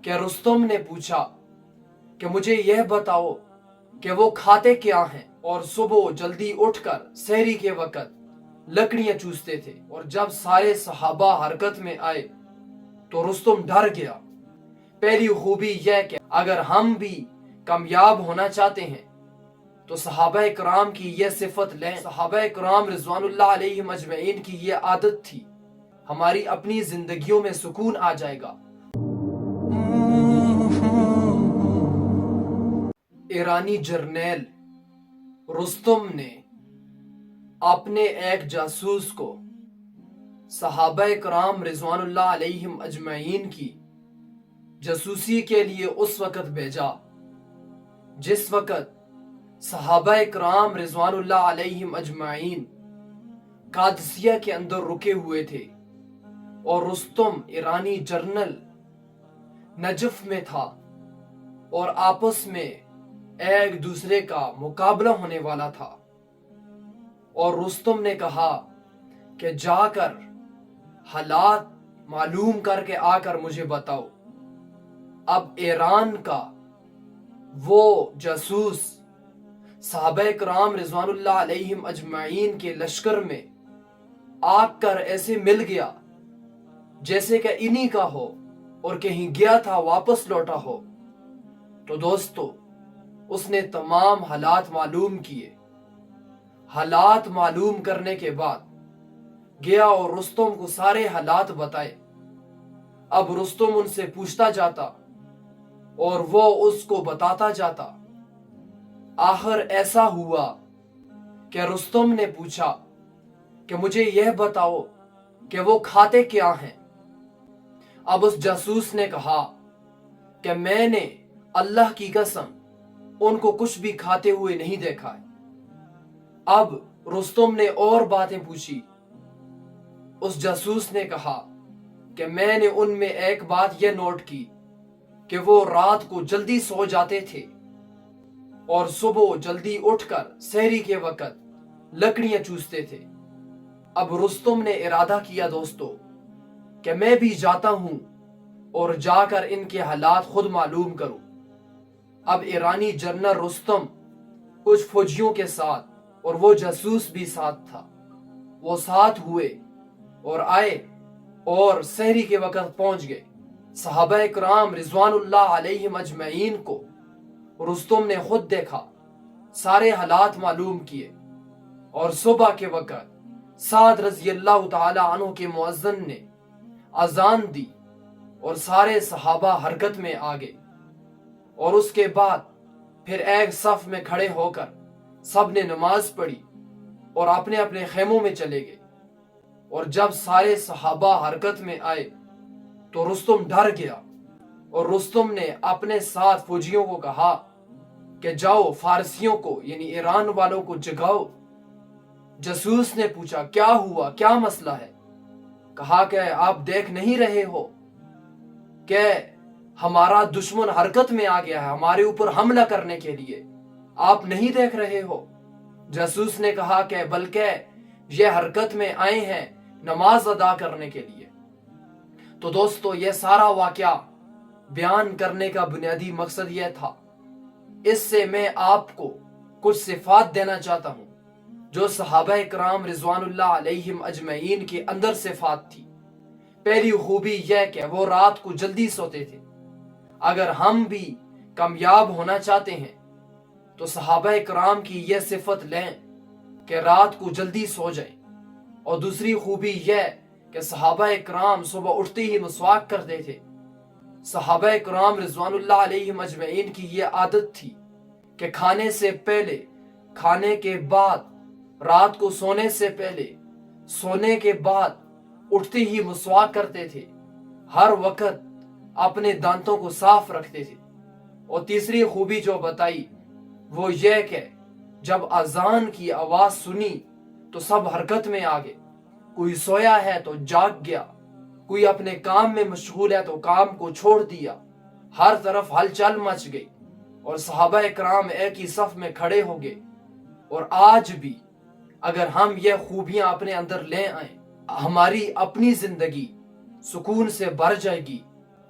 کہ رستم نے پوچھا کہ مجھے یہ بتاؤ کہ وہ کھاتے کیا ہیں، اور صبح جلدی اٹھ کر سحری کے وقت لکڑیاں چوستے تھے۔ اور جب سارے صحابہ حرکت میں آئے تو رستم ڈر گیا۔ پہلی خوبی یہ کہ اگر ہم بھی کامیاب ہونا چاہتے ہیں تو صحابہ کرام کی یہ صفت لیں۔ صحابہ کرام رضوان اللہ علیہم اجمعین کی یہ عادت تھی، ہماری اپنی زندگیوں میں سکون آ جائے گا۔ ایرانی جرنیل رستم نے اپنے ایک جاسوس کو صحابہ کرام رضوان اللہ علیہم اجمعین کی جاسوسی کے لیے اس وقت بھیجا جس وقت صحابہ کرام رضوان اللہ علیہم اجمعین قادسیہ کے اندر رکے ہوئے تھے، اور رستم ایرانی جرنل نجف میں تھا اور آپس میں ایک دوسرے کا مقابلہ ہونے والا تھا۔ اور رستم نے کہا کہ جا کر حالات معلوم کر کے آ کر مجھے بتاؤ۔ اب ایران کا وہ جاسوس صحابہ کرام رضوان اللہ علیہم اجمعین کے لشکر میں آ کر ایسے مل گیا جیسے کہ انہی کا ہو، اور کہیں گیا تھا واپس لوٹا ہو۔ تو دوستو، اس نے تمام حالات معلوم کیے۔ حالات معلوم کرنے کے بعد گیا اور رستم کو سارے حالات بتائے۔ اب رستم ان سے پوچھتا جاتا اور وہ اس کو بتاتا جاتا۔ آخر ایسا ہوا کہ رستم نے پوچھا کہ مجھے یہ بتاؤ کہ وہ کھاتے کیا ہیں۔ اب اس جاسوس نے کہا کہ میں نے اللہ کی قسم ان کو کچھ بھی کھاتے ہوئے نہیں دیکھا ہے۔ اب رستم نے اور باتیں پوچھی۔ اس جاسوس نے کہا کہ میں نے ان میں ایک بات یہ نوٹ کی کہ وہ رات کو جلدی سو جاتے تھے اور صبح جلدی اٹھ کر سحری کے وقت لکڑیاں چوستے تھے۔ اب رستم نے ارادہ کیا دوستو کہ میں بھی جاتا ہوں اور جا کر ان کے حالات خود معلوم کروں۔ اب ایرانی جنرل رستم کچھ فوجیوں کے ساتھ اور وہ جاسوس بھی ساتھ تھا، وہ ساتھ ہوئے اور آئے اور سحری کے وقت پہنچ گئے۔ صحابہ کرام رضوان اللہ علیہم اجمعین کو رستم نے خود دیکھا، سارے حالات معلوم کیے، اور صبح کے وقت سعد رضی اللہ تعالی عنہ کے مؤذن نے اذان دی اور سارے صحابہ حرکت میں آ گئے، اور اس کے بعد پھر ایک صف میں کھڑے ہو کر سب نے نماز پڑھی اور اپنے اپنے خیموں میں چلے گئے۔ اور جب سارے صحابہ حرکت میں آئے تو رستم ڈر گیا، اور رستم نے اپنے ساتھ فوجیوں کو کہا کہ جاؤ فارسیوں کو یعنی ایران والوں کو جگاؤ۔ جاسوس نے پوچھا کیا ہوا، کیا مسئلہ ہے؟ کہا کہ آپ دیکھ نہیں رہے ہو کہ ہمارا دشمن حرکت میں آ گیا ہے ہمارے اوپر حملہ کرنے کے لیے، آپ نہیں دیکھ رہے ہو؟ جاسوس نے کہا کہ بلکہ یہ حرکت میں آئے ہیں نماز ادا کرنے کے لیے۔ تو دوستو، یہ سارا واقعہ بیان کرنے کا بنیادی مقصد یہ تھا، اس سے میں آپ کو کچھ صفات دینا چاہتا ہوں جو صحابہ کرام رضوان اللہ علیہم اجمعین کے اندر صفات تھی۔ پہلی خوبی یہ کہ وہ رات کو جلدی سوتے تھے۔ اگر ہم بھی کامیاب ہونا چاہتے ہیں تو صحابہ کرام کی یہ صفت لیں کہ رات کو جلدی سو جائیں۔ اور دوسری خوبی یہ کہ صحابہ کرام صبح اٹھتے ہی مسواک کرتے تھے۔ صحابہ کرام رضوان اللہ علیہم اجمعین کی یہ عادت تھی کہ کھانے سے پہلے، کھانے کے بعد، رات کو سونے سے پہلے، سونے کے بعد اٹھتے ہی مسواک کرتے تھے، ہر وقت اپنے دانتوں کو صاف رکھتے تھے۔ اور تیسری خوبی جو بتائی وہ یہ کہ جب اذان کی آواز سنی تو سب حرکت میں آ گئے، کوئی سویا ہے تو جاگ گیا، کوئی اپنے کام میں مشغول ہے تو کام کو چھوڑ دیا، ہر طرف ہلچل مچ گئی، اور صحابہ کرام ایک ہی صف میں کھڑے ہو گئے۔ اور آج بھی اگر ہم یہ خوبیاں اپنے اندر لے آئیں، ہماری اپنی زندگی سکون سے بھر جائے گی،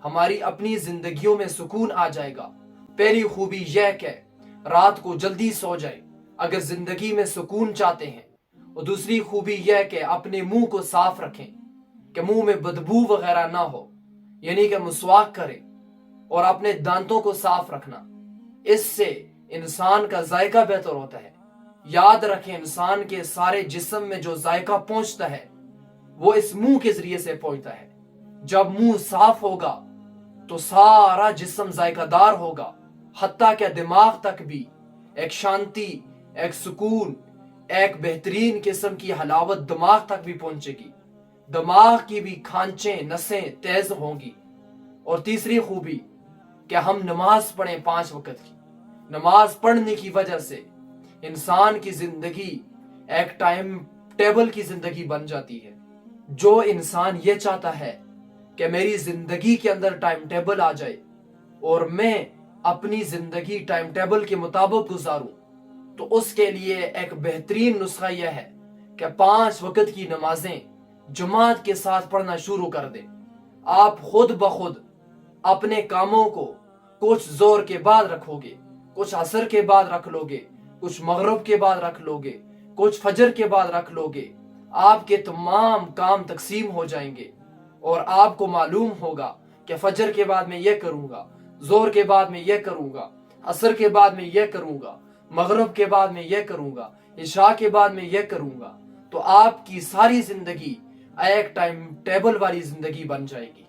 ہماری اپنی زندگیوں میں سکون آ جائے گا۔ پہلی خوبی یہ کہ رات کو جلدی سو جائے اگر زندگی میں سکون چاہتے ہیں، اور دوسری خوبی یہ کہ اپنے منہ کو صاف رکھیں کہ منہ میں بدبو وغیرہ نہ ہو، یعنی کہ مسواک کریں اور اپنے دانتوں کو صاف رکھنا، اس سے انسان کا ذائقہ بہتر ہوتا ہے۔ یاد رکھیں انسان کے سارے جسم میں جو ذائقہ پہنچتا ہے وہ اس منہ کے ذریعے سے پہنچتا ہے۔ جب منہ صاف ہوگا تو سارا جسم ذائقہ دار ہوگا، حتیٰ کہ دماغ تک بھی ایک شانتی، ایک سکون، ایک بہترین قسم کی حلاوت دماغ تک بھی پہنچے گی، دماغ کی بھی کھانچیں نسیں تیز ہوں گی۔ اور تیسری خوبی کہ ہم نماز پڑھیں 5 وقت کی۔ نماز پڑھنے کی وجہ سے انسان کی زندگی ایک ٹائم ٹیبل کی زندگی بن جاتی ہے۔ جو انسان یہ چاہتا ہے کہ میری زندگی کے اندر ٹائم ٹیبل آ جائے اور میں اپنی زندگی ٹائم ٹیبل کے مطابق گزاروں، تو اس کے لیے ایک بہترین نسخہ یہ ہے کہ 5 وقت کی نمازیں جماعت کے ساتھ پڑھنا شروع کر دیں۔ آپ خود بخود اپنے کاموں کو کچھ زور کے بعد رکھو گے، کچھ عصر کے بعد رکھ لو گے، کچھ مغرب کے بعد رکھ لو گے، کچھ فجر کے بعد رکھ لو گے۔ آپ کے تمام کام تقسیم ہو جائیں گے اور آپ کو معلوم ہوگا کہ فجر کے بعد میں یہ کروں گا، زور کے بعد میں یہ کروں گا، عصر کے بعد میں یہ کروں گا، مغرب کے بعد میں یہ کروں گا، عشاء کے بعد میں یہ کروں گا۔ تو آپ کی ساری زندگی ایک ٹائم ٹیبل والی زندگی بن جائے گی۔